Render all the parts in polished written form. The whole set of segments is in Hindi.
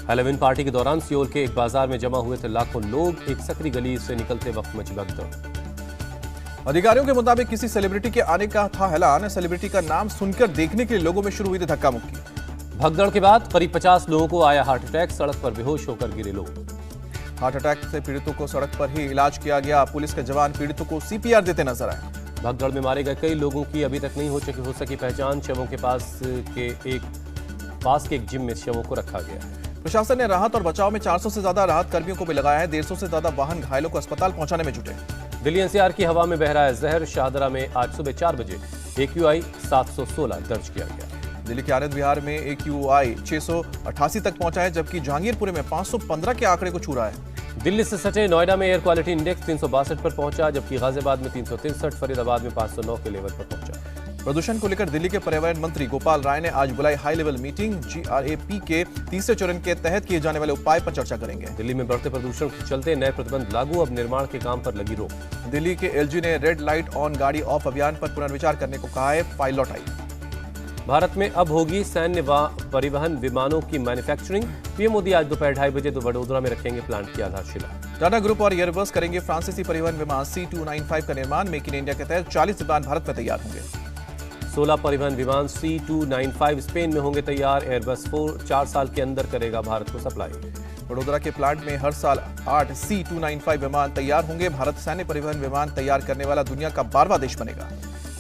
हैलोवीन पार्टी के दौरान सियोल के एक बाजार में जमा हुए थे लाखों लोग। एक सकरी गली से निकलते वक्त मची भगदड़। अधिकारियों के मुताबिक किसी सेलिब्रिटी के आने का था ऐलान। सेलिब्रिटी का नाम सुनकर देखने के लिए लोगों में शुरू हुई थी धक्का मुक्की। भगदड़ के बाद करीब 50 लोगों को आया हार्ट अटैक। सड़क पर बेहोश होकर गिरे लोग। हार्ट अटैक से पीड़ितों को सड़क पर ही इलाज किया गया। पुलिस के जवान पीड़ितों को सीपीआर देते नजर आए। भगदड़ में मारे गए कई लोगों की अभी तक नहीं हो सकी पहचान। शवों के पास के एक जिम में शवों को रखा गया है। प्रशासन ने राहत और बचाव में 400 से ज्यादा राहत कर्मियों को भी लगाया है। 150 से ज्यादा वाहन घायलों को अस्पताल पहुंचाने में जुटे। दिल्ली एनसीआर की हवा में बह रहा है जहर। शाहदरा में आज सुबह 4 बजे AQI 716 दर्ज किया गया। दिल्ली के आनंद विहार में AQI 688 तक पहुंचा है, जबकि जहांगीरपुर में 515 के आंकड़े को छू रहा है। दिल्ली से सटे नोएडा में एयर क्वालिटी इंडेक्स 362 पर पहुंचा, जबकि गाजियाबाद में 363, फरीदाबाद में 509 के लेवल पर पहुंचा। प्रदूषण को लेकर दिल्ली के पर्यावरण मंत्री गोपाल राय ने आज बुलाई हाई लेवल मीटिंग। GRAP के तीसरे चरण के तहत किए जाने वाले उपाय पर चर्चा करेंगे। दिल्ली में बढ़ते प्रदूषण के चलते नए प्रतिबंध लागू। अब निर्माण के काम पर लगी रोक। दिल्ली के LG ने रेड लाइट ऑन गाड़ी ऑफ अभियान पर पुनर्विचार करने को कहा है। फाइल लौटाई। भारत में अब होगी सैन्य परिवहन विमानों की मैन्युफैक्चरिंग। पीएम मोदी आज दोपहर 2:30 बजे वडोदरा में रखेंगे प्लांट की आधारशिला। टाटा ग्रुप और एयरबस करेंगे फ्रांसीसी परिवहन विमान C295 का निर्माण। मेक इन इंडिया के तहत 40 विमान भारत में तैयार होंगे। 16 परिवहन विमान C295 स्पेन में होंगे तैयार। एयरबस 4 साल के अंदर करेगा भारत को सप्लाई। वडोदरा के प्लांट में हर साल 8 C295 विमान तैयार होंगे। भारत सैन्य परिवहन विमान तैयार करने वाला दुनिया का 12वां देश बनेगा।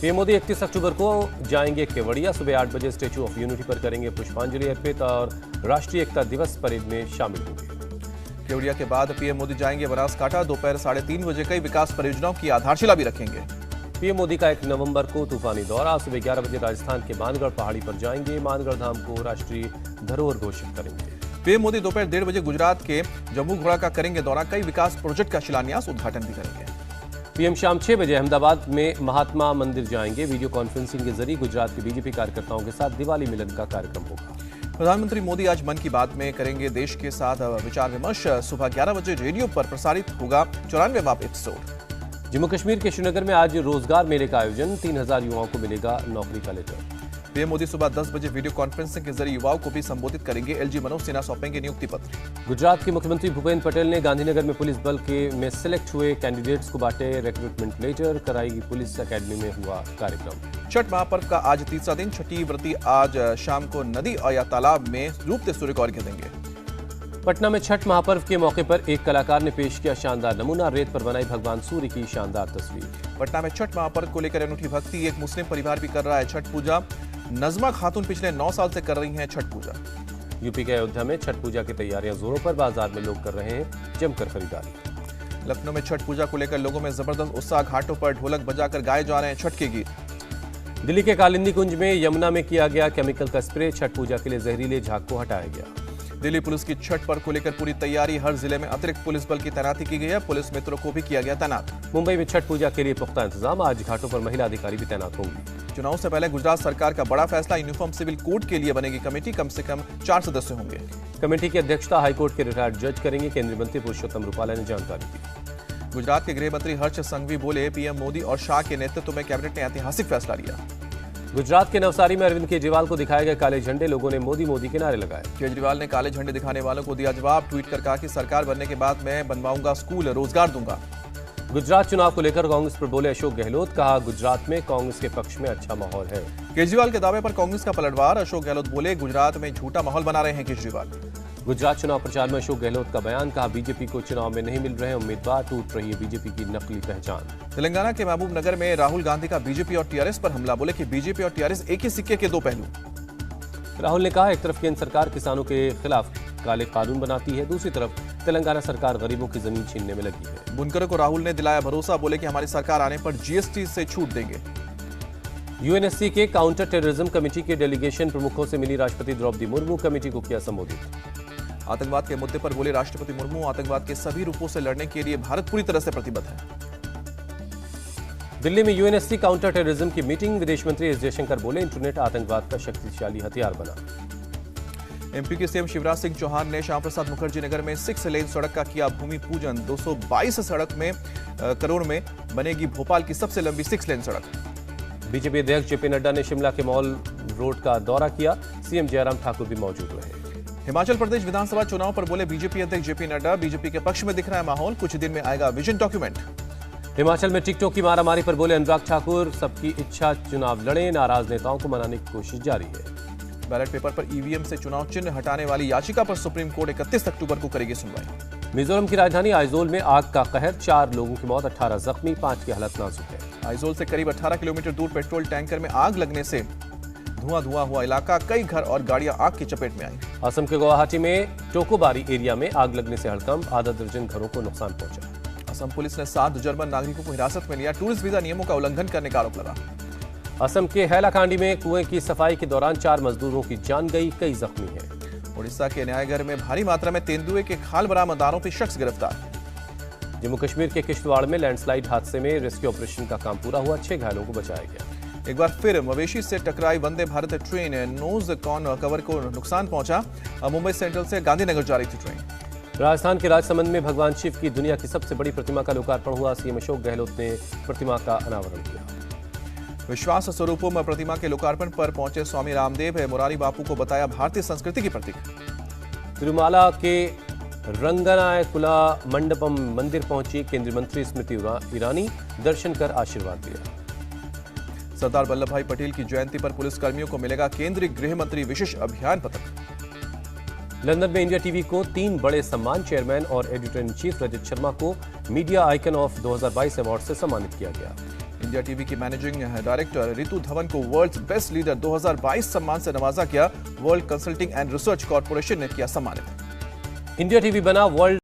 पीएम मोदी 31 अक्टूबर को जाएंगे केवड़िया। सुबह 8 बजे स्टैच्यू ऑफ यूनिटी पर करेंगे पुष्पांजलि अर्पित और राष्ट्रीय एकता दिवस परेड में शामिल होंगे। केवड़िया के बाद पीएम मोदी जाएंगे बनासकांठा। दोपहर 3:30 बजे कई विकास परियोजनाओं की आधारशिला भी रखेंगे। पीएम मोदी का 1 नवंबर को तूफानी दौरा। सुबह 11 बजे राजस्थान के मानगढ़ पहाड़ी पर जाएंगे। मानगढ़ धाम को राष्ट्रीय धरोहर घोषित करेंगे। पीएम मोदी दोपहर 1:30 बजे गुजरात के जम्मू घोड़ा का करेंगे दौरा। कई विकास प्रोजेक्ट का शिलान्यास उद्घाटन भी करेंगे। पीएम शाम 6 बजे अहमदाबाद में महात्मा मंदिर जाएंगे। वीडियो कॉन्फ्रेंसिंग के जरिए गुजरात के बीजेपी कार्यकर्ताओं के साथ दिवाली मिलन का कार्यक्रम होगा। प्रधानमंत्री मोदी आज मन की बात में करेंगे देश के साथ विचार विमर्श। सुबह 11 बजे रेडियो पर प्रसारित होगा 94वां एपिसोड। जम्मू कश्मीर के श्रीनगर में आज रोजगार मेले का आयोजन। 3000 युवाओं को मिलेगा नौकरी का लेटर। पीएम मोदी सुबह 10 बजे वीडियो कॉन्फ्रेंसिंग के जरिए युवाओं को भी संबोधित करेंगे। LG मनोज सिन्हा सौंपेंगे नियुक्ति पत्र। गुजरात के मुख्यमंत्री भूपेन्द्र पटेल ने गांधीनगर में पुलिस बल में सिलेक्ट हुए कैंडिडेट्स को बांटे रिक्रूटमेंट लेटर। कराई पुलिस अकेडमी में हुआ कार्यक्रम। छठ महापर्व का आज तीसरा दिन। छठी व्रती आज शाम को नदी या तालाब में डूबते सूर्य को अर्घ्य देंगे। पटना में छठ महापर्व के मौके पर एक कलाकार ने पेश किया शानदार नमूना। रेत पर बनाई भगवान सूर्य की शानदार तस्वीर। पटना में छठ महापर्व को लेकर अनूठी भक्ति। एक मुस्लिम परिवार भी कर रहा है छठ पूजा। नजमा खातून पिछले 9 साल से कर रही हैं छठ पूजा। यूपी के अयोध्या में छठ पूजा की तैयारियां जोरों पर। बाजार में लोग कर रहे हैं जमकर खरीदारी। लखनऊ में छठ पूजा को लेकर लोगों में जबरदस्त उत्साह। घाटों पर ढोलक बजाकर गाए जा रहे हैं छठ के गीत। दिल्ली के कालिंदी कुंज में यमुना में किया गया केमिकल का स्प्रे। छठ पूजा के लिए जहरीले झाग को हटाया गया। दिल्ली पुलिस की छठ पर्व को लेकर पूरी तैयारी। हर जिले में अतिरिक्त पुलिस बल की तैनाती की गई है। पुलिस मित्रों को भी किया गया तैनात। मुंबई में छठ पूजा के लिए पुख्ता इंतजाम। आज घाटों पर महिला अधिकारी भी तैनात होंगी। चुनाव से पहले गुजरात सरकार का बड़ा फैसला। यूनिफॉर्म सिविल कोड के लिए बनेगी कमेटी। कम से कम 4 सदस्य होंगे। कमेटी की अध्यक्षता हाईकोर्ट के रिटायर्ड जज करेंगे। केंद्रीय मंत्री पुरुषोत्तम रूपाला ने जानकारी दी। गुजरात के गृह मंत्री हर्ष संघवी बोले, पीएम मोदी और शाह के नेतृत्व में कैबिनेट ने ऐतिहासिक फैसला लिया। गुजरात के नवसारी में अरविंद केजरीवाल को दिखाए गए काले झंडे। लोगों ने मोदी मोदी के नारे लगाए। केजरीवाल ने काले झंडे दिखाने वालों को दिया जवाब। ट्वीट कर कहा कि सरकार बनने के बाद मैं बनवाऊंगा स्कूल, रोजगार दूंगा। गुजरात चुनाव को लेकर कांग्रेस पर बोले अशोक गहलोत। कहा गुजरात में कांग्रेस के पक्ष में अच्छा माहौल है। केजरीवाल के दावे पर कांग्रेस का पलटवार। अशोक गहलोत बोले, गुजरात में झूठा माहौल बना रहे हैं केजरीवाल। गुजरात चुनाव प्रचार में अशोक गहलोत का बयान। कहा बीजेपी को चुनाव में नहीं मिल रहे उम्मीदवार। टूट रही है बीजेपी की नकली पहचान। तेलंगाना के महबूब नगर में राहुल गांधी का बीजेपी और टीआरएस पर हमला। बोले कि बीजेपी और टीआरएस एक ही सिक्के के दो पहलू। राहुल ने कहा एक तरफ केंद्र सरकार किसानों के खिलाफ काले कानून बनाती है, दूसरी तरफ तेलंगाना सरकार गरीबों की जमीन छीनने में लगी है। बुनकरों को राहुल ने दिलाया भरोसा। बोले कि हमारी सरकार आने पर जीएसटी से छूट देंगे। यूएनएससी के काउंटर टेररिज्म कमेटी के डेलीगेशन प्रमुखों से मिली राष्ट्रपति द्रौपदी मुर्मू। कमेटी को किया संबोधित। आतंकवाद के मुद्दे पर बोले राष्ट्रपति मुर्मू, आतंकवाद के सभी रूपों से लड़ने के लिए भारत पूरी तरह से प्रतिबद्ध है। दिल्ली में यूएनएससी काउंटर टेररिज्म की मीटिंग। विदेश मंत्री एस जयशंकर बोले इंटरनेट आतंकवाद का शक्तिशाली हथियार बना। एमपी के सीएम शिवराज सिंह चौहान ने श्याम प्रसाद मुखर्जी नगर में 6 लेन सड़क का किया भूमि पूजन। 222 सड़क में करोड़ में बनेगी भोपाल की सबसे लंबी 6 लेन सड़क। बीजेपी अध्यक्ष जेपी नड्डा ने शिमला के मॉल रोड का दौरा किया। सीएम जयराम ठाकुर भी मौजूद रहे। हिमाचल प्रदेश विधानसभा चुनाव पर बोले बीजेपी अध्यक्ष जेपी नड्डा, बीजेपी के पक्ष में दिख रहा है माहौल, कुछ दिन में आएगा विजन डॉक्यूमेंट। हिमाचल में टिकटॉक की मारामारी पर बोले अनुराग ठाकुर, सबकी इच्छा चुनाव लड़े, नाराज नेताओं को मनाने की कोशिश जारी है। बैलेट पेपर पर ईवीएम से चुनाव चिन्ह हटाने वाली याचिका पर सुप्रीम कोर्ट 31 अक्टूबर को करेगी सुनवाई। मिजोरम की राजधानी आइजोल में आग का कहर, 4 लोगों की मौत, 18 जख्मी, 5 की हालत नाजुक है। आइजोल से करीब 18 किलोमीटर दूर पेट्रोल टैंकर में आग लगने से धुआं हुआ इलाका, कई घर और गाड़ियां आग की चपेट में आई। असम के गुवाहाटी में टोकोबारी एरिया में आग लगने से हड़कंप, आधा दर्जन घरों को नुकसान पहुंचा। असम पुलिस ने 7 जर्मन नागरिकों को हिरासत में लिया, टूरिस्ट वीजा नियमों का उल्लंघन करने का आरोप लगा। असम के हैलाकांडी में कुएं की सफाई के दौरान 4 मजदूरों की जान गई, कई जख्मी हैं। उड़ीसा के न्यायघर में भारी मात्रा में तेंदुए के खाल बरामद, आरोपी शख्स गिरफ्तार। जम्मू कश्मीर के किश्तवाड़ में लैंडस्लाइड हादसे में रेस्क्यू ऑपरेशन का काम पूरा हुआ, 6 घायलों को बचाया गया। एक बार फिर मवेशी से टकराई Vande Bharat train, nose cone cover को नुकसान पहुंचा। मुंबई सेंट्रल से गांधीनगर जा रही थी ट्रेन। राजस्थान के राजसमंद में भगवान शिव की दुनिया की सबसे बड़ी प्रतिमा का लोकार्पण हुआ, सीएम अशोक गहलोत ने प्रतिमा का अनावरण किया। विश्वास स्वरूपों में प्रतिमा के लोकार्पण पर पहुंचे स्वामी रामदेव, मुरारी बापू को बताया भारतीय संस्कृति की प्रतीक। तिरुमाला के रंगनायकुला मंडपम मंदिर पहुंची केंद्रीय मंत्री स्मृति ईरानी, दर्शन कर आशीर्वाद दिया। सरदार वल्लभ भाई पटेल की जयंती पर पुलिसकर्मियों को मिलेगा केंद्रीय गृह मंत्री विशेष अभियान पदक। लंदन में इंडिया टीवी को 3 बड़े सम्मान, चेयरमैन और editor in chief Rajat Sharma को मीडिया आइकन ऑफ 2022 अवार्ड से सम्मानित किया गया। इंडिया टीवी की मैनेजिंग डायरेक्टर रितु धवन को वर्ल्ड बेस्ट लीडर 2022 सम्मान से नवाजा गया। World consulting and research corporation ने किया सम्मानित। इंडिया टीवी बना वर्ल्ड